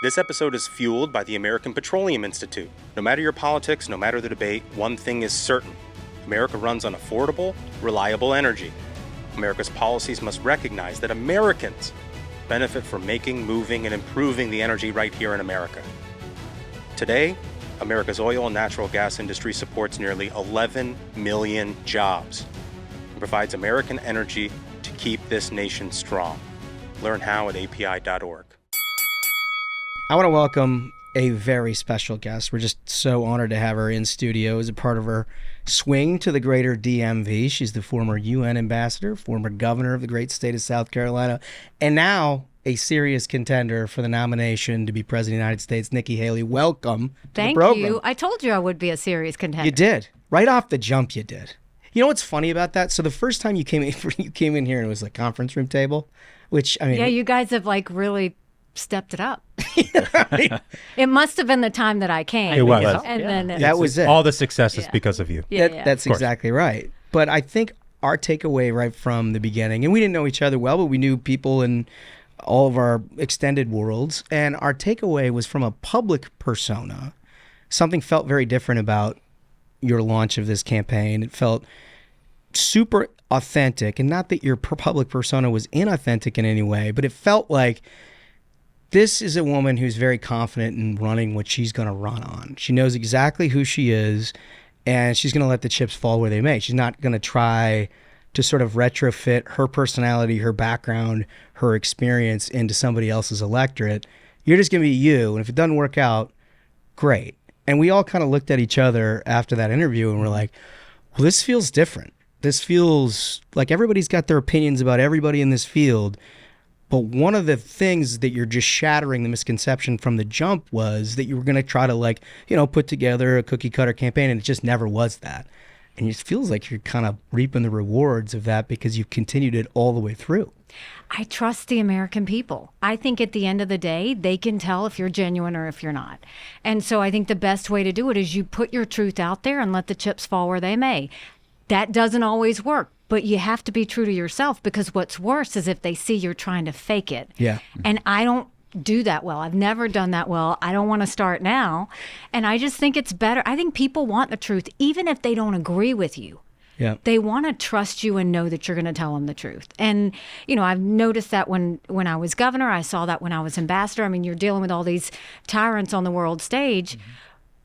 This episode is fueled by the American Petroleum Institute. No matter your politics, no matter the debate, one thing is certain. America runs on affordable, reliable energy. America's policies must recognize that Americans benefit from making, moving, and improving the energy right here in America. Today, America's oil and natural gas industry supports nearly 11 million jobs and provides American energy to keep this nation strong. Learn how at api.org. I want to welcome a very special guest. We're just so honored to have her in studio as a part of her swing to the greater DMV. She's the former UN ambassador, former governor of the great state of South Carolina, and now a serious contender for the nomination to be president of the United States. Nikki Haley, welcome to the program. Thank you. I told you I would be a serious contender. You did. Right off the jump, you did. You know what's funny about that? So the first time you came in here and it was a conference room table, which, I mean... Yeah, you guys have really stepped it up. It must have been the time that I came. It was. And then that was it. All the success is because of you. That's exactly right. But I think our takeaway right from the beginning, and we didn't know each other well, but we knew people in all of our extended worlds, and our takeaway was from a public persona. Something felt very different about your launch of this campaign. It felt super authentic, and not that your public persona was inauthentic in any way, but it felt like this is a woman who's very confident in running what she's going to run on. She knows exactly who she is, and she's going to let the chips fall where they may. She's not going to try to sort of retrofit her personality, her background, her experience into somebody else's electorate. You're just going to be you, and if it doesn't work out, great. And we all kind of looked at each other after that interview, and we're like, well, this feels different. This feels like everybody's got their opinions about everybody in this field. But one of the things that you're just shattering the misconception from the jump was that you were going to try to put together a cookie cutter campaign, and it just never was that. And it feels like you're kind of reaping the rewards of that because you've continued it all the way through. I trust the American people. I think at the end of the day, they can tell if you're genuine or if you're not. And so I think the best way to do it is you put your truth out there and let the chips fall where they may. That doesn't always work. But you have to be true to yourself, because what's worse is if they see you're trying to fake it. Yeah. And I don't do that well. I've never done that well. I don't want to start now. And I just think it's better. I think people want the truth, even if they don't agree with you. Yeah. They want to trust you and know that you're going to tell them the truth. And, I've noticed that when I was governor. I saw that when I was ambassador. I mean, you're dealing with all these tyrants on the world stage. Mm-hmm.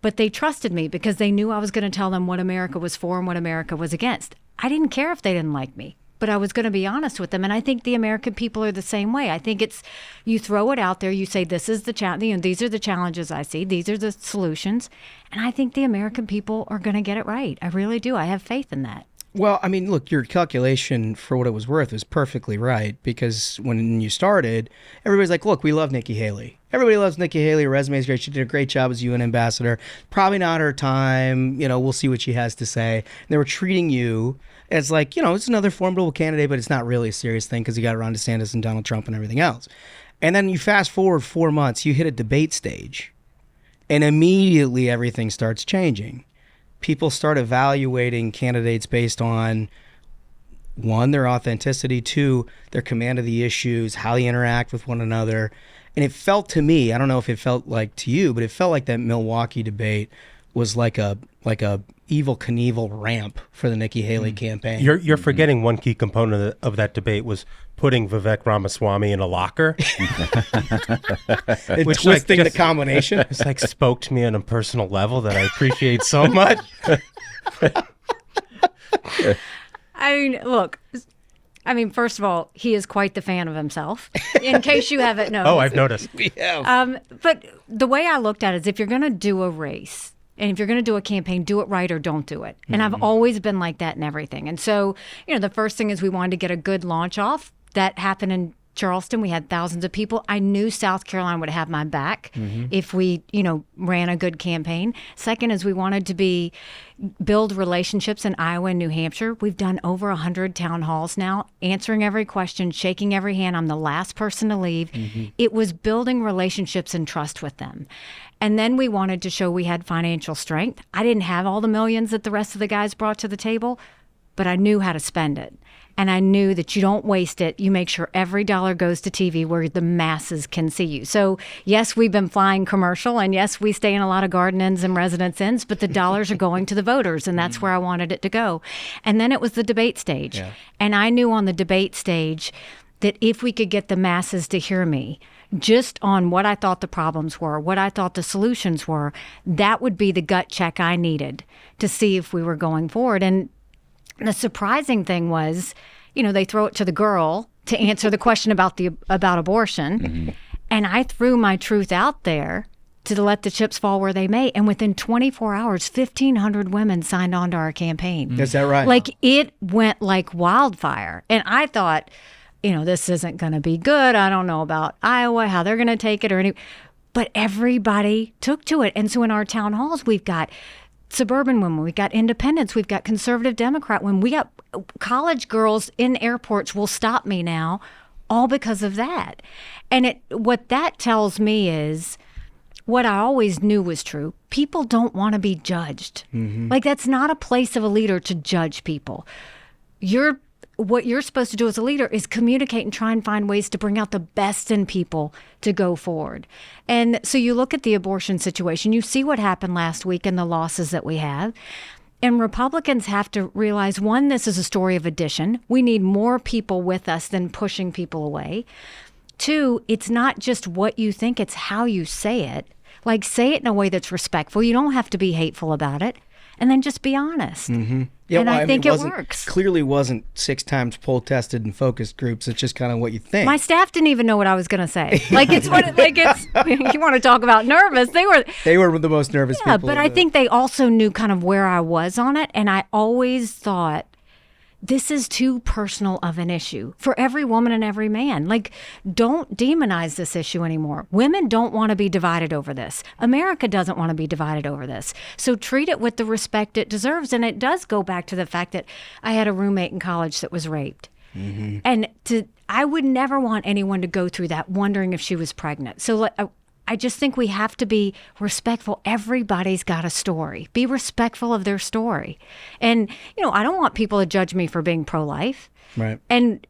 But they trusted me because they knew I was going to tell them what America was for and what America was against. I didn't care if they didn't like me, but I was going to be honest with them. And I think the American people are the same way. I think it's, you throw it out there, you say, this is the challenge, these are the challenges I see, these are the solutions. And I think the American people are going to get it right. I really do. I have faith in that. Well, I mean, look, your calculation for what it was worth was perfectly right, because when you started, everybody's like, look, we love Nikki Haley. Everybody loves Nikki Haley. Her resume is great. She did a great job as UN ambassador. Probably not her time. We'll see what she has to say. And they were treating you as like, it's another formidable candidate, but it's not really a serious thing because you got Ron DeSantis and Donald Trump and everything else. And then you fast forward 4 months, you hit a debate stage, and immediately everything starts changing. People start evaluating candidates based on, 1, their authenticity, 2, their command of the issues, how they interact with one another. And it felt to me, I don't know if it felt like to you, but it felt like that Milwaukee debate was like a Evel Knievel ramp for the Nikki Haley campaign. You're forgetting one key component of that debate was putting Vivek Ramaswamy in a locker. And twisting the combination. It's spoke to me on a personal level that I appreciate so much. I mean, look, first of all, he is quite the fan of himself, in case you haven't noticed. Oh, I've noticed. Yeah. But the way I looked at it is, if you're going to do a race, and if you're going to do a campaign, do it right or don't do it. And I've always been like that in everything. And so, the first thing is we wanted to get a good launch off. That happened in Charleston. We had thousands of people. I knew South Carolina would have my back if we, ran a good campaign. Second is we wanted to build relationships in Iowa and New Hampshire. We've done over 100 town halls now, answering every question, shaking every hand. I'm the last person to leave. It was building relationships and trust with them. And then we wanted to show we had financial strength. I didn't have all the millions that the rest of the guys brought to the table, but I knew how to spend it. And I knew that you don't waste it. You make sure every dollar goes to TV where the masses can see you. So, yes, we've been flying commercial, and yes, we stay in a lot of garden inns and residence inns, but the dollars are going to the voters, and that's where I wanted it to go. And then it was the debate stage. Yeah. And I knew on the debate stage that if we could get the masses to hear me, just on what I thought the problems were, what I thought the solutions were, that would be the gut check I needed to see if we were going forward. And the surprising thing was, they throw it to the girl to answer the question about abortion. And I threw my truth out there to let the chips fall where they may. And within 24 hours, 1,500 women signed on to our campaign. Is that right? Like, it went like wildfire. And I thought, this isn't going to be good. I don't know about Iowa, how they're going to take it or any. But everybody took to it. And so in our town halls, we've got suburban women, we've got independents, we've got conservative Democrat women. We got college girls in airports will stop me now, all because of that. And what that tells me is what I always knew was true. People don't want to be judged. Like, that's not a place of a leader to judge people. What you're supposed to do as a leader is communicate and try and find ways to bring out the best in people to go forward. And so you look at the abortion situation, you see what happened last week and the losses that we have. And Republicans have to realize, one, this is a story of addition. We need more people with us than pushing people away. Two, it's not just what you think, it's how you say it. Like, say it in a way that's respectful. You don't have to be hateful about it. And then just be honest. Yeah, and I think it works. Clearly wasn't 6 times poll tested and focus groups. It's just kind of what you think. My staff didn't even know what I was going to say. Like, it's you want to talk about nervous. They were the most nervous people. Yeah, but I think they also knew kind of where I was on it. And I always thought, this is too personal of an issue for every woman and every man. Like, don't demonize this issue anymore. Women don't want to be divided over this. America doesn't want to be divided over this. So treat it with the respect it deserves. And it does go back to the fact that I had a roommate in college that was raped. And I would never want anyone to go through that wondering if she was pregnant. So I just think we have to be respectful. Everybody's got a story. Be respectful of their story. And, I don't want people to judge me for being pro-life. Right. And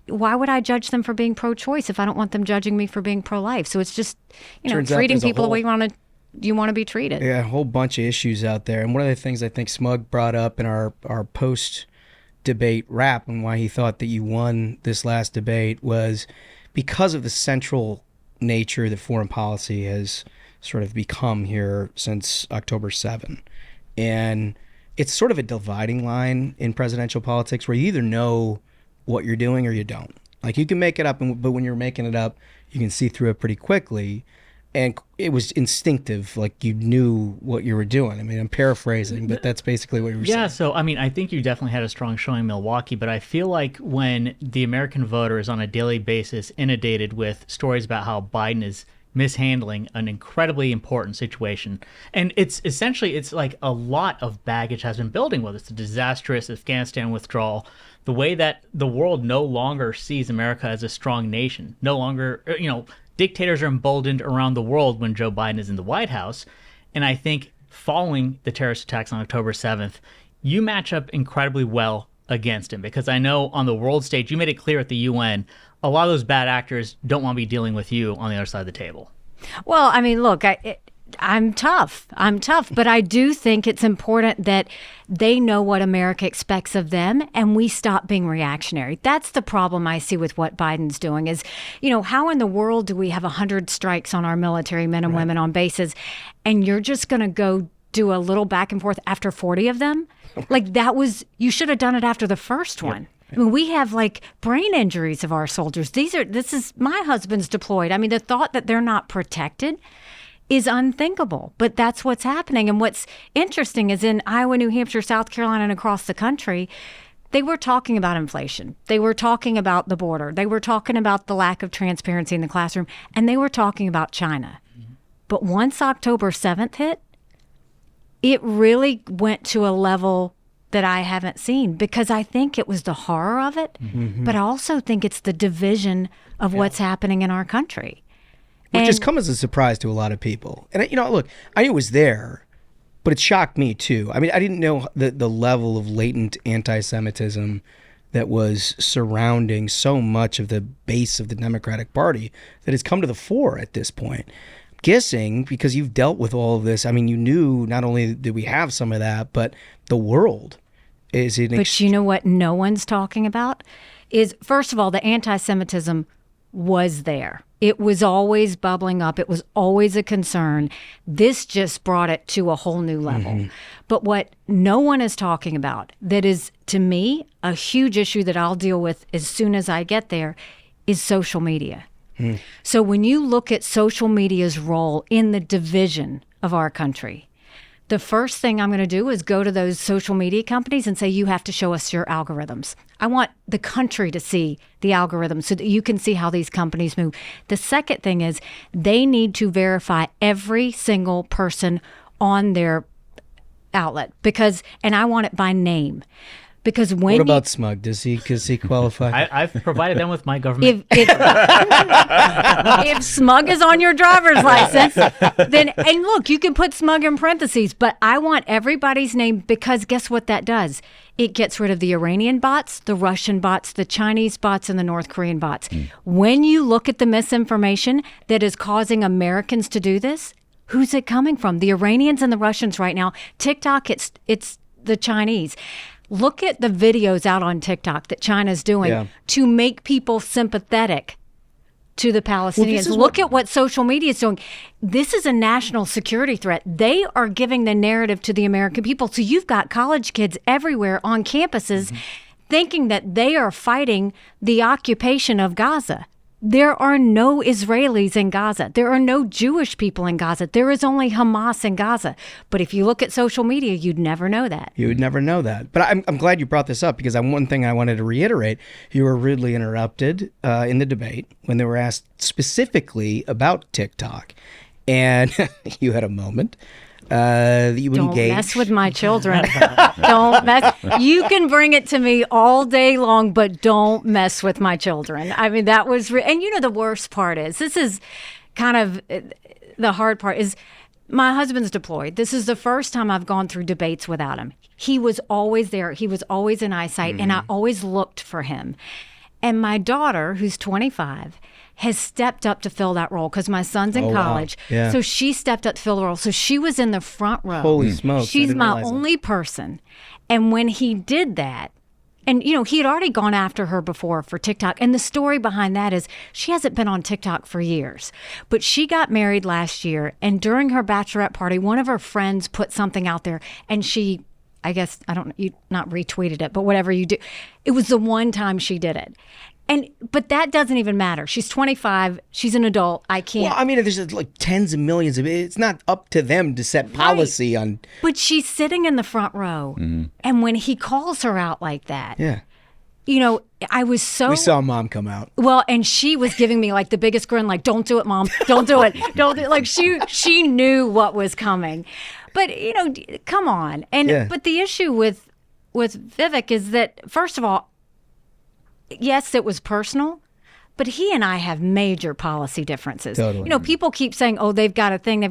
why would I judge them for being pro-choice if I don't want them judging me for being pro-life? So it's just, treating people the way you want to be treated. Yeah, a whole bunch of issues out there. And one of the things I think Smug brought up in our post-debate wrap and why he thought that you won this last debate was because of the central nature that foreign policy has sort of become here since October 7. And it's sort of a dividing line in presidential politics where you either know what you're doing or you don't. Like, you can make it up, but when you're making it up, you can see through it pretty quickly. And it was instinctive, like you knew what you were doing. I mean, I'm paraphrasing, but that's basically what you were saying. Yeah, so, I think you definitely had a strong showing in Milwaukee, but I feel like when the American voter is on a daily basis inundated with stories about how Biden is mishandling an incredibly important situation, and it's like a lot of baggage has been building with us. The disastrous Afghanistan withdrawal, the way that the world no longer sees America as a strong nation, no longer, dictators are emboldened around the world when Joe Biden is in the White House. And I think following the terrorist attacks on October 7th, you match up incredibly well against him, because I know on the world stage, you made it clear at the UN, a lot of those bad actors don't want to be dealing with you on the other side of the table. Well, look, I'm tough, but I do think it's important that they know what America expects of them and we stop being reactionary. That's the problem I see with what Biden's doing is, how in the world do we have 100 strikes on our military men and women on bases and you're just going to go do a little back and forth after 40 of them? Like, you should have done it after the first one. We have like brain injuries of our soldiers. This is my husband's deployed. The thought that they're not protected is unthinkable, but that's what's happening. And what's interesting is in Iowa, New Hampshire, South Carolina, and across the country, they were talking about inflation. They were talking about the border. They were talking about the lack of transparency in the classroom, and they were talking about China. But once October 7th hit, it really went to a level that I haven't seen, because I think it was the horror of it, but I also think it's the division of what's happening in our country. Which has come as a surprise to a lot of people. And, look, I knew it was there, but it shocked me too. I didn't know the level of latent anti-Semitism that was surrounding so much of the base of the Democratic Party that has come to the fore at this point. I'm guessing because you've dealt with all of this, I mean, you knew not only did we have some of that, but the world is in. But you know what no one's talking about is, first of all, the anti-Semitism was there. It was always bubbling up. It was always a concern. This just brought it to a whole new level. But what no one is talking about, that is, to me, a huge issue that I'll deal with as soon as I get there, is social media. So when you look at social media's role in the division of our country, the first thing I'm going to do is go to those social media companies and say, you have to show us your algorithms. I want the country to see the algorithms so that you can see how these companies move. The second thing is they need to verify every single person on their outlet and I want it by name. Because when what about Smug? Does he qualify? I've provided them with my government. If Smug is on your driver's license, then, and look, you can put Smug in parentheses, but I want everybody's name, because guess what that does? It gets rid of the Iranian bots, the Russian bots, the Chinese bots, and the North Korean bots. When you look at the misinformation that is causing Americans to do this, who's it coming from? The Iranians and the Russians right now. TikTok, it's the Chinese. Look at the videos out on TikTok that China's doing to make people sympathetic to the Palestinians. Look at what social media is doing. This is a national security threat. They are giving the narrative to the American people. So you've got college kids everywhere on campuses thinking that they are fighting the occupation of Gaza. There are no Israelis in Gaza. There are no Jewish people in Gaza. There is only Hamas in Gaza. But if you look at social media, you'd never know that. You would never know that. But I'm glad you brought this up, because one thing I wanted to reiterate, you were rudely interrupted in the debate when they were asked specifically about TikTok. And you had a moment that you Don't engaged. mess with my children. Don't mess. You can bring it to me all day long, but don't mess with my children. I mean, that was, and you know, the worst part is, this is kind of the hard part, is my husband's deployed. This is the first time I've gone through debates without him. He was always there. He was always in eyesight, and I always looked for him. And my daughter, who's 25, has stepped up to fill that role, because my son's in college. Wow. Yeah. So she stepped up to fill the role. So she was in the front row. Holy smokes. She's my only person. And when he did that, and you know, he had already gone after her before for TikTok. And the story behind that is she hasn't been on TikTok for years. But she got married last year, and during her bachelorette party, one of her friends put something out there, and she, I guess, you not retweeted it, but whatever you do. It was the one time she did it. But that doesn't even matter. She's 25. She's an adult. I can't. Well, I mean, there's like tens of millions of it. It's not up to them to set policy on. But she's sitting in the front row. And when he calls her out like that, you know, I was so. We saw Mom come out. Well, and she was giving me like the biggest grin, like, don't do it, Mom. Don't do it. Don't do it. Like she knew what was coming. But, you know, come on. But the issue with Vivek is that, first of all, yes, it was personal, but he and I have major policy differences. Totally. You know, people keep saying, oh, they've got a thing.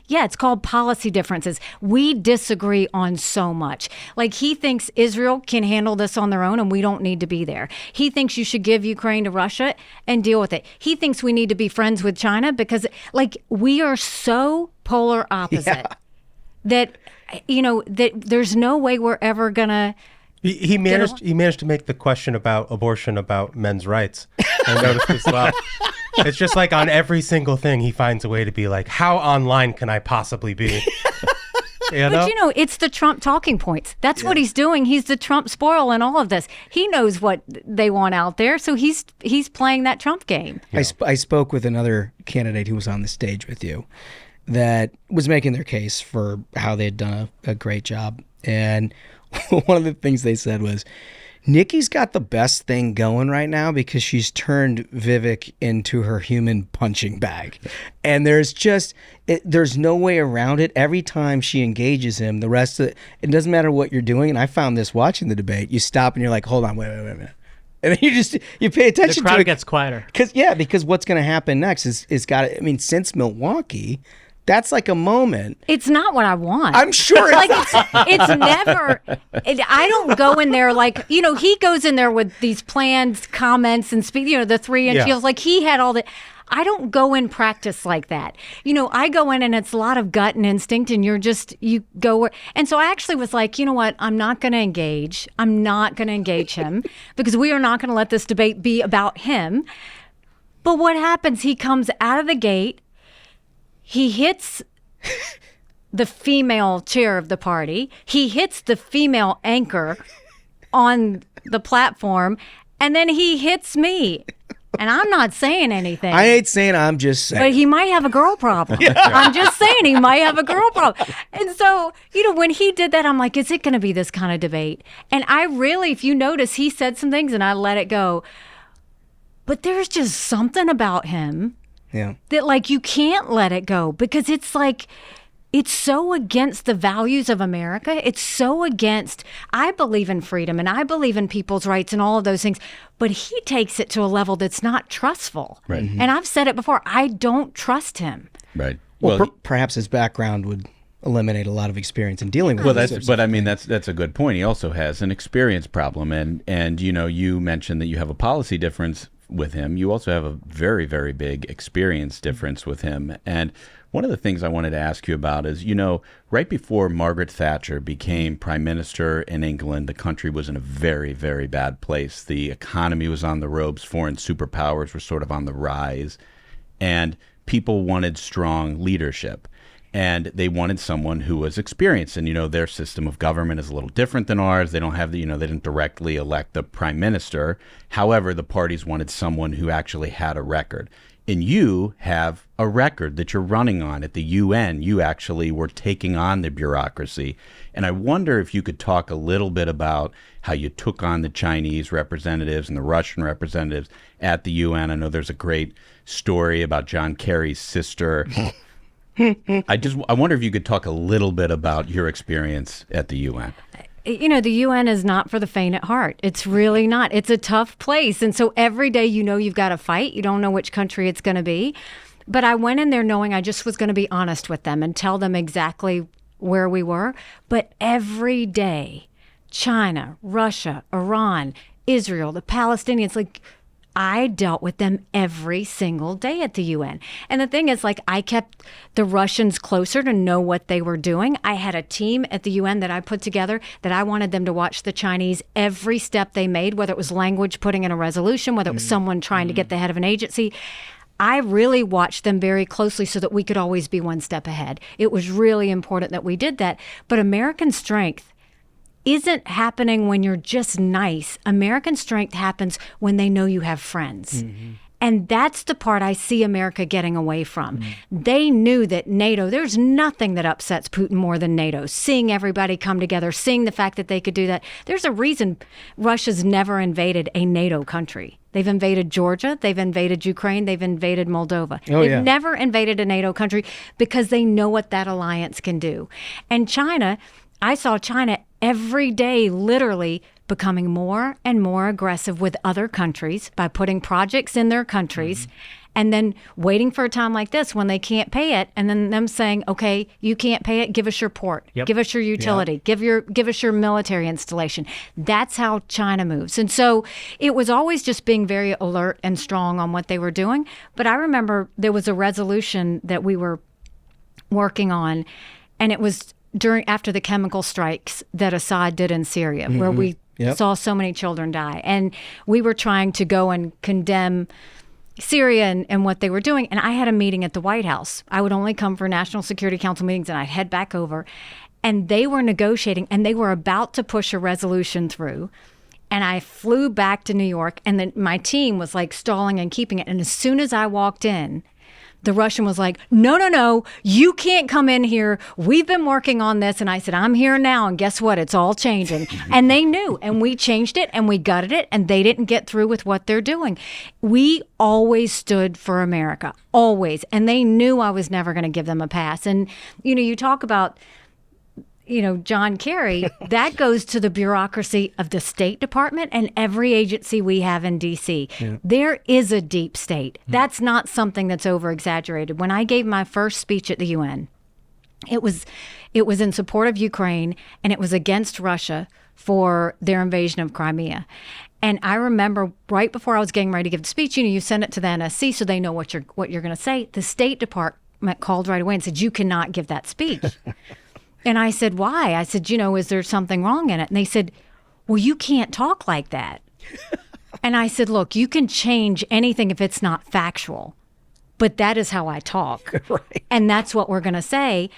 Yeah, it's called policy differences. We disagree on so much. Like, he thinks Israel can handle this on their own and we don't need to be there. He thinks you should give Ukraine to Russia and deal with it. He thinks we need to be friends with China because, like, we are so polar opposite that, you know, that there's no way we're ever going to. He managed to make the question about abortion about men's rights. I noticed as well. It's just like on every single thing he finds a way to be like, how online can I possibly be? But you know, it's the Trump talking points. That's what he's doing. He's the Trump spoil in all of this. He knows what they want out there, so he's playing that Trump game. I spoke with another candidate who was on the stage with you that was making their case for how they had done a great job. And one of the things they said was, Nikki's got the best thing going right now because she's turned Vivek into her human punching bag. And there's no way around it. Every time she engages him, the rest of it doesn't matter what you're doing. And I found this watching the debate. You stop and you're like, hold on, wait a minute. And then you pay attention to it. The crowd gets quieter. Because what's going to happen next is since Milwaukee, That's like a moment. It's not what I want. I'm sure like it's never. I don't go in there like he goes in there with these planned comments and speak. The 3-inch heels. Like he had all the. I don't go in practice like that. I go in and it's a lot of gut and instinct, and you go. And so I actually was like, you know what? I'm not going to engage. I'm not going to engage him because we are not going to let this debate be about him. But what happens? He comes out of the gate. He hits the female chair of the party. He hits the female anchor on the platform, and then he hits me. And I'm not saying anything. I ain't saying, I'm just saying. But he might have a girl problem. I'm just saying he might have a girl problem. And so, when he did that, I'm like, is it going to be this kind of debate? And I really, if you notice, he said some things and I let it go. But there's just something about him. Yeah. That like you can't let it go because it's like it's so against the values of America. It's so against I believe in freedom and I believe in people's rights and all of those things, but he takes it to a level that's not trustful. Right. Mm-hmm. And I've said it before, I don't trust him. Right. Well, perhaps his background would eliminate a lot of experience in dealing with that's a good point. He also has an experience problem and you mentioned that you have a policy difference with him. You also have a very, very big experience difference with him. And one of the things I wanted to ask you about is, right before Margaret Thatcher became prime minister in England, the country was in a very, very bad place. The economy was on the ropes. Foreign superpowers were sort of on the rise. And people wanted strong leadership. And they wanted someone who was experienced. And, their system of government is a little different than ours. They don't have they didn't directly elect the prime minister. However, the parties wanted someone who actually had a record. And you have a record that you're running on at the UN. You actually were taking on the bureaucracy. And I wonder if you could talk a little bit about how you took on the Chinese representatives and the Russian representatives at the UN. I know there's a great story about John Kerry's sister. I wonder if you could talk a little bit about your experience at the UN. The UN is not for the faint at heart. It's really not. It's a tough place. And so every day you've got to fight. You don't know which country it's going to be. But I went in there knowing I just was going to be honest with them and tell them exactly where we were. But every day, China, Russia, Iran, Israel, the Palestinians, I dealt with them every single day at the UN. And the thing is, I kept the Russians closer to know what they were doing. I had a team at the UN that I put together that I wanted them to watch the Chinese every step they made, whether it was language putting in a resolution, whether it was someone trying to get the head of an agency. I really watched them very closely so that we could always be one step ahead. It was really important that we did that. But American strength isn't happening when you're just nice. American strength happens when they know you have friends. Mm-hmm. And that's the part I see America getting away from. Mm-hmm. They knew that NATO, there's nothing that upsets Putin more than NATO. Seeing everybody come together, seeing the fact that they could do that. There's a reason Russia's never invaded a NATO country. They've invaded Georgia, they've invaded Ukraine, they've invaded Moldova. They've never invaded a NATO country because they know what that alliance can do. And China, I saw China every day literally becoming more and more aggressive with other countries by putting projects in their countries and then waiting for a time like this when they can't pay it and then them saying, okay, you can't pay it, give us your port, give us your utility, give us your military installation. That's how China moves. And so it was always just being very alert and strong on what they were doing. But I remember there was a resolution that we were working on, and it was after the chemical strikes that Assad did in Syria, where we saw so many children die. And we were trying to go and condemn Syria and what they were doing. And I had a meeting at the White House. I would only come for National Security Council meetings, and I'd head back over. And they were negotiating, and they were about to push a resolution through. And I flew back to New York, and then my team was stalling and keeping it. And as soon as I walked in, the Russian was like, no, you can't come in here. We've been working on this. And I said, I'm here now. And guess what? It's all changing. And they knew. And we changed it and we gutted it. And they didn't get through with what they're doing. We always stood for America, always. And they knew I was never going to give them a pass. And, you talk about John Kerry, that goes to the bureaucracy of the State Department and every agency we have in D.C. Yeah. There is a deep state. That's not something that's over-exaggerated. When I gave my first speech at the UN, it was in support of Ukraine, and it was against Russia for their invasion of Crimea. And I remember right before I was getting ready to give the speech, you send it to the NSC so they know what you're going to say. The State Department called right away and said, you cannot give that speech. And I said, why? I said, is there something wrong in it? And they said, well, you can't talk like that. And I said, look, you can change anything if it's not factual, but that is how I talk. Right. And that's what we're going to say.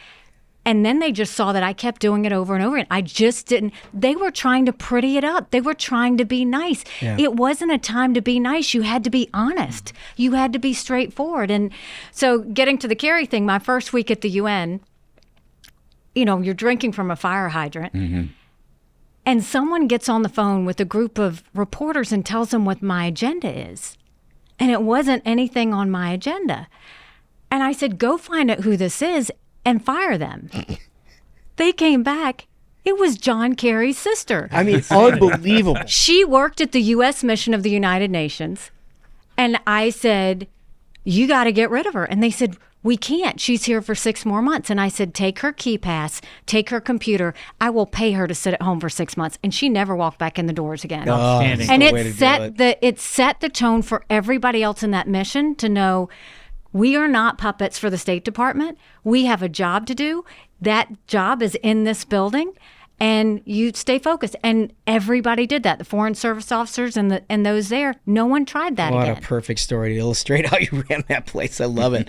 And then they just saw that I kept doing it over and over. And I just didn't. They were trying to pretty it up. They were trying to be nice. Yeah. It wasn't a time to be nice. You had to be honest. You had to be straightforward. And so getting to the Kerry thing, my first week at the UN, you're drinking from a fire hydrant. Mm-hmm. And someone gets on the phone with a group of reporters and tells them what my agenda is. And it wasn't anything on my agenda. And I said, go find out who this is and fire them. They came back. It was John Kerry's sister. I mean, unbelievable. She worked at the U.S. mission of the United Nations. And I said, you got to get rid of her. And they said, we can't. She's here for 6 more months. And I said, take her key pass, take her computer. I will pay her to sit at home for 6 months. And she never walked back in the doors again. And it set the tone for everybody else in that mission to know we are not puppets for the State Department. We have a job to do. That job is in this building. And you stay focused. And everybody did that. The Foreign Service officers and those there, no one tried that again. What a perfect story to illustrate how you ran that place. I love it.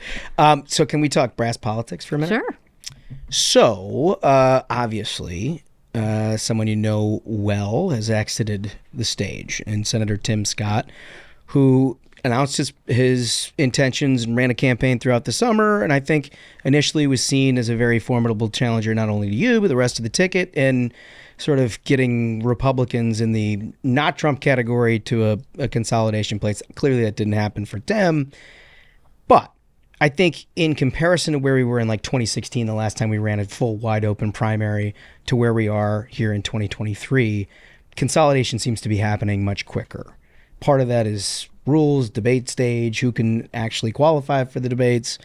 So can we talk brass politics for a minute? Sure. So, obviously, someone you know well has exited the stage. And Senator Tim Scott, who announced his intentions and ran a campaign throughout the summer, and I think initially was seen as a very formidable challenger not only to you, but the rest of the ticket, and sort of getting Republicans in the not Trump category to a consolidation place. Clearly that didn't happen for Tim. But I think in comparison to where we were in like 2016, the last time we ran a full wide open primary, to where we are here in 2023, consolidation seems to be happening much quicker. Part of that is rules, debate stage, who can actually qualify for the debates.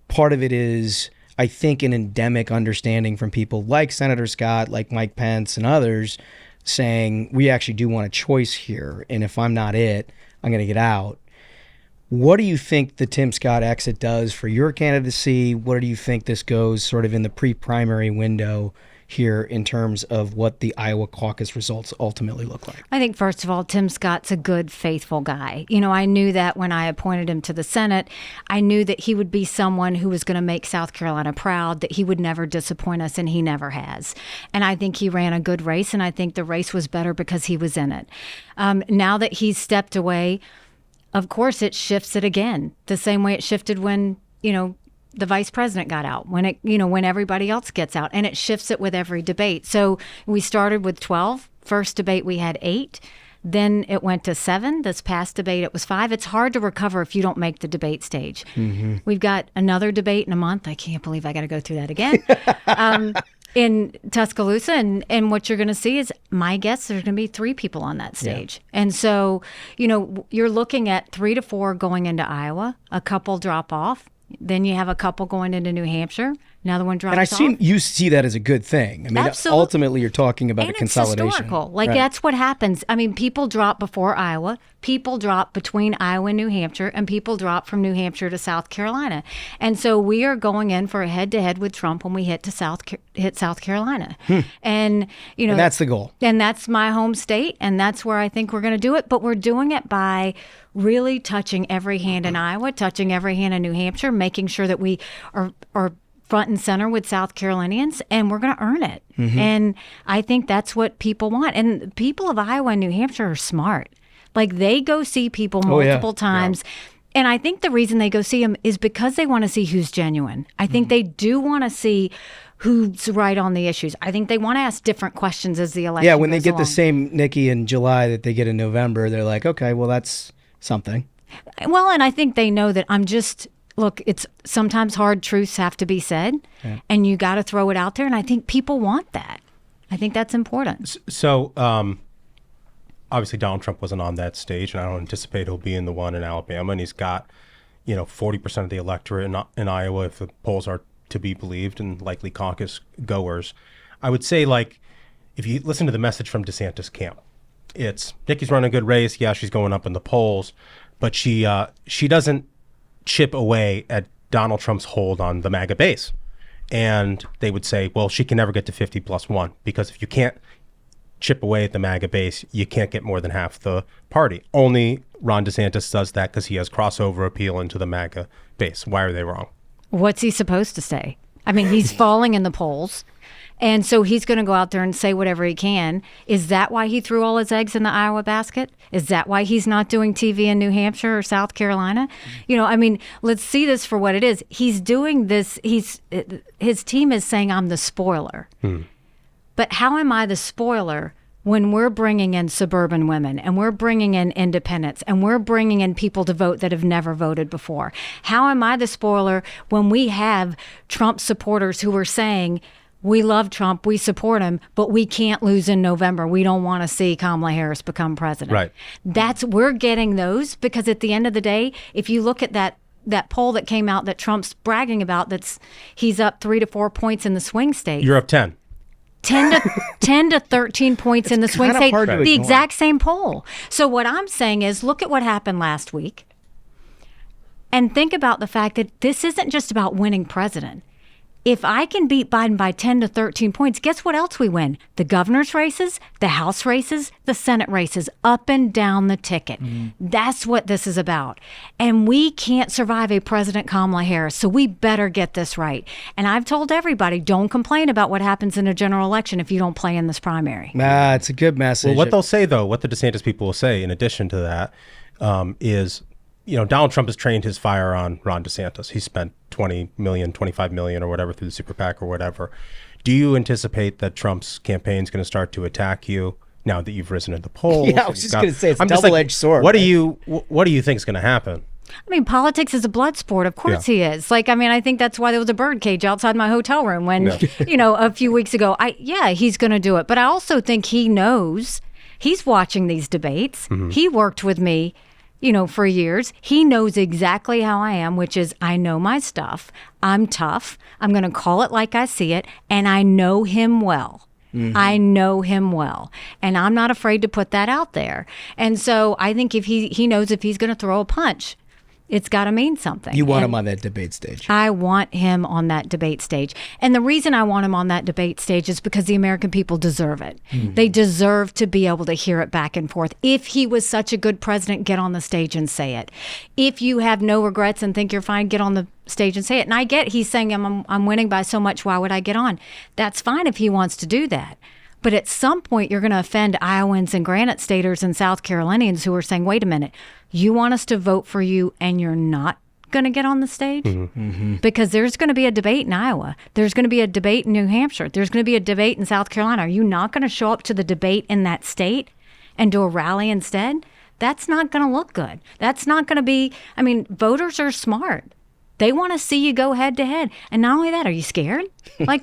Part of it is, I think, an endemic understanding from people like Senator Scott, like Mike Pence and others, saying we actually do want a choice here. And if I'm not it, I'm going to get out. What do you think the Tim Scott exit does for your candidacy? What do you think this goes sort of in the pre-primary window here in terms of what the Iowa caucus results ultimately look like? I think, first of all, Tim Scott's a good, faithful guy. I knew that when I appointed him to the Senate. I knew that he would be someone who was going to make South Carolina proud, that he would never disappoint us, and he never has. And I think he ran a good race, and I think the race was better because he was in it. Now that he's stepped away, of course, it shifts it again, the same way it shifted when, the vice president got out, when when everybody else gets out, and it shifts it with every debate. So we started with 12. First debate we had 8. Then it went to 7. This past debate it was 5. It's hard to recover if you don't make the debate stage. Mm-hmm. We've got another debate in a month. I can't believe I got to go through that again. In Tuscaloosa, and what you're going to see is, my guess, there's going to be 3 people on that stage. Yeah. And so, you're looking at 3 to 4 going into Iowa, a couple drop off. Then you have a couple going into New Hampshire. Another one drops off. And you see that as a good thing. I mean, ultimately, you're talking about a consolidation. It's historical. That's what happens. I mean, people drop before Iowa. People drop between Iowa and New Hampshire. And people drop from New Hampshire to South Carolina. And so we are going in for a head-to-head with Trump when we hit South Carolina. And, and that's the goal. And that's my home state. And that's where I think we're going to do it. But we're doing it by really touching every hand in Iowa, touching every hand in New Hampshire, making sure that we are front and center with South Carolinians, and we're going to earn it. Mm-hmm. And I think that's what people want. And people of Iowa and New Hampshire are smart. They go see people multiple times. Yeah. And I think the reason they go see them is because they want to see who's genuine. I think they do want to see who's right on the issues. I think they want to ask different questions as the election goes along. Yeah, when they get the same Nikki in July that they get in November, they're like, okay, well, that's something. Well, and I think they know that I'm just look, it's sometimes hard truths have to be said, and you got to throw it out there. And I think people want that. I think that's important. So, obviously Donald Trump wasn't on that stage, and I don't anticipate he'll be in the one in Alabama. And he's got, 40% of the electorate in Iowa, if the polls are to be believed, and likely caucus goers. I would say, if you listen to the message from DeSantis' camp, it's Nikki's running a good race. Yeah, she's going up in the polls, but she doesn't chip away at Donald Trump's hold on the MAGA base. And they would say, well, she can never get to 50+1, because if you can't chip away at the MAGA base, you can't get more than half the party. Only Ron DeSantis does that because he has crossover appeal into the MAGA base. Why are they wrong? What's he supposed to say? I mean, he's falling in the polls. And so he's going to go out there and say whatever he can. Is that why he threw all his eggs in the Iowa basket? Is that why he's not doing TV in New Hampshire or South Carolina? Let's see this for what it is. He's doing this. His team is saying, I'm the spoiler. But how am I the spoiler when we're bringing in suburban women, and we're bringing in independents, and we're bringing in people to vote that have never voted before? How am I the spoiler when we have Trump supporters who are saying, we love Trump, we support him, but we can't lose in November. We don't want to see Kamala Harris become president. Right. We're getting those, because at the end of the day, if you look at that poll that came out that Trump's bragging about, he's up 3 to 4 points in the swing states. You're up 10. 10 to 13 points in the swing state, the exact same poll. So what I'm saying is, look at what happened last week, and think about the fact that this isn't just about winning president. If I can beat Biden by 10 to 13 points, guess what else we win? The governor's races, the House races, the Senate races, up and down the ticket. That's what this is about. And we can't survive a President Kamala Harris, so we better get this right. And I've told everybody, don't complain about what happens in a general election if you don't play in this primary. It's a good message. Well, what they'll say, though, what the DeSantis people will say in addition to that is, Donald Trump has trained his fire on Ron DeSantis. He spent $20 million, $25 million or whatever through the super PAC or whatever. Do you anticipate that Trump's campaign is going to start to attack you now that you've risen in the polls? Yeah, I was just going to say, it's a double-edged sword. What do you think is going to happen? I mean, politics is a blood sport. Of course he is. I think that's why there was a bird cage outside my hotel room when, a few weeks ago. He's going to do it. But I also think he knows. He's watching these debates. He worked with me for years. He knows exactly how I am, which is I know my stuff. I'm tough. I'm going to call it like I see it. And I know him well. I know him well. And I'm not afraid to put that out there. And so I think if he knows if he's going to throw a punch, it's got to mean something. You want him on that debate stage. I want him on that debate stage. And the reason I want him on that debate stage is because the American people deserve it. They deserve to be able to hear it back and forth. If he was such a good president, get on the stage and say it. If you have no regrets and think you're fine, get on the stage and say it. And I get he's saying I'm winning by so much, why would I get on? That's fine if he wants to do that. But at some point, you're going to offend Iowans and Granite Staters and South Carolinians who are saying, wait a minute, you want us to vote for you and you're not going to get on the stage? Because there's going to be a debate in Iowa. There's going to be a debate in New Hampshire. There's going to be a debate in South Carolina. Are you not going to show up to the debate in that state and do a rally instead? That's not going to look good. That's not going to be, voters are smart. They want to see you go head to head. And not only that, are you scared?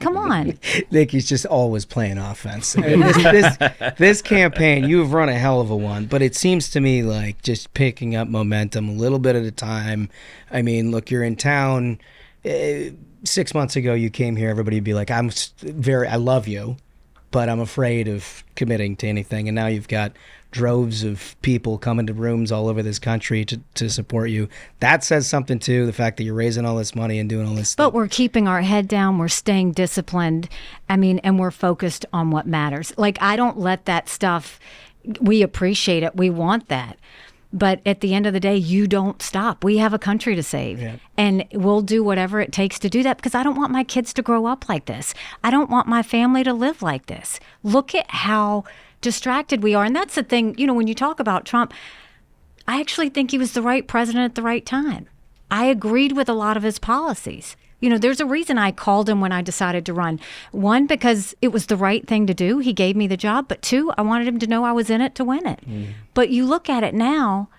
Come on. Nikki's just always playing offense. This campaign, you've run a hell of a one, but it seems to me like just picking up momentum a little bit at a time. Look, you're in town. 6 months ago, you came here, everybody would be like, I love you, but I'm afraid of committing to anything. And now you've got droves of people coming to rooms all over this country to support you. That says something too, the fact that you're raising all this money and doing all this stuff. But we're keeping our head down, we're staying disciplined, and we're focused on what matters. I don't let that stuff, we appreciate it, we want that. But at the end of the day, you don't stop. We have a country to save. And we'll do whatever it takes to do that, because I don't want my kids to grow up like this. I don't want my family to live like this. Look at how distracted we are. And that's the thing, when you talk about Trump, I actually think he was the right president at the right time. I agreed with a lot of his policies. There's a reason I called him when I decided to run. One, because it was the right thing to do. He gave me the job. But two, I wanted him to know I was in it to win it. But you look at it now,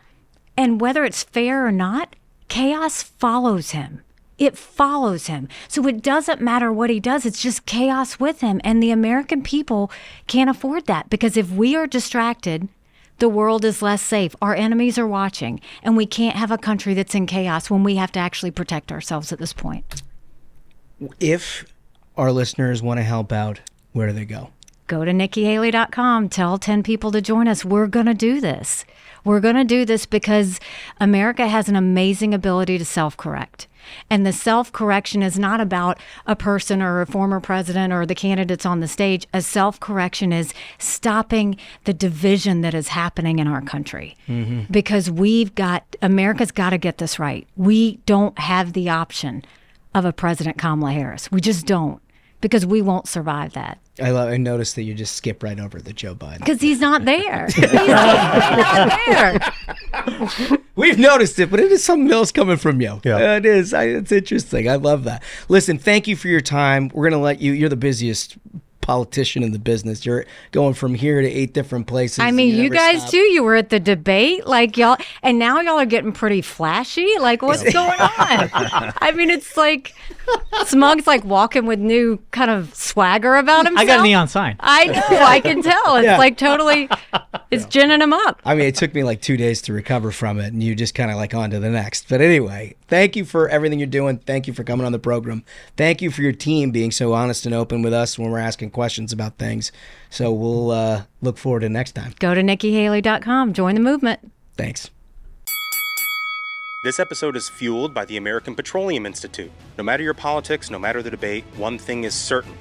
and whether it's fair or not, chaos follows him. It follows him. So it doesn't matter what he does. It's just chaos with him. And the American people can't afford that, because if we are distracted, the world is less safe. Our enemies are watching, and we can't have a country that's in chaos when we have to actually protect ourselves at this point. If our listeners want to help out, where do they go? Go to NikkiHaley.com. Tell 10 people to join us. We're going to do this. We're going to do this because America has an amazing ability to self-correct. And the self-correction is not about a person or a former president or the candidates on the stage. A self-correction is stopping the division that is happening in our country. Mm-hmm. Because America's got to get this right. We don't have the option of a President Kamala Harris. We just don't, because we won't survive that. I noticed that you just skip right over the Joe Biden. Because he's not there. He's not there. We've noticed it, but it is something else coming from you. Yeah. It is. It's interesting. I love that. Listen, thank you for your time. We're going to let you. You're the busiest politician in the business. You're going from here to 8 different places. I mean, you guys too. You were at the debate, like y'all, and now y'all are getting pretty flashy. Like, what's going on? I mean, it's like Smug's like walking with new kind of swagger about himself. I got a neon sign. I know. I can tell. It's like totally. It's ginning him up. I mean, it took me like 2 days to recover from it, and you just kind of like on to the next. But anyway, thank you for everything you're doing. Thank you for coming on the program. Thank you for your team being so honest and open with us when we're asking questions about things. So we'll look forward to next time. Go to NikkiHaley.com. Join the movement. Thanks. This episode is fueled by the American Petroleum Institute. No matter your politics, no matter the debate, one thing is certain.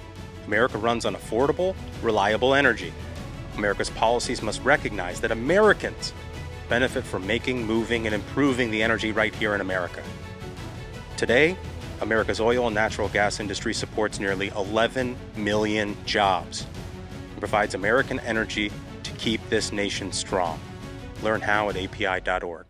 America runs on affordable, reliable energy. America's policies must recognize that Americans benefit from making, moving, and improving the energy right here in America. Today, America's oil and natural gas industry supports nearly 11 million jobs and provides American energy to keep this nation strong. Learn how at api.org.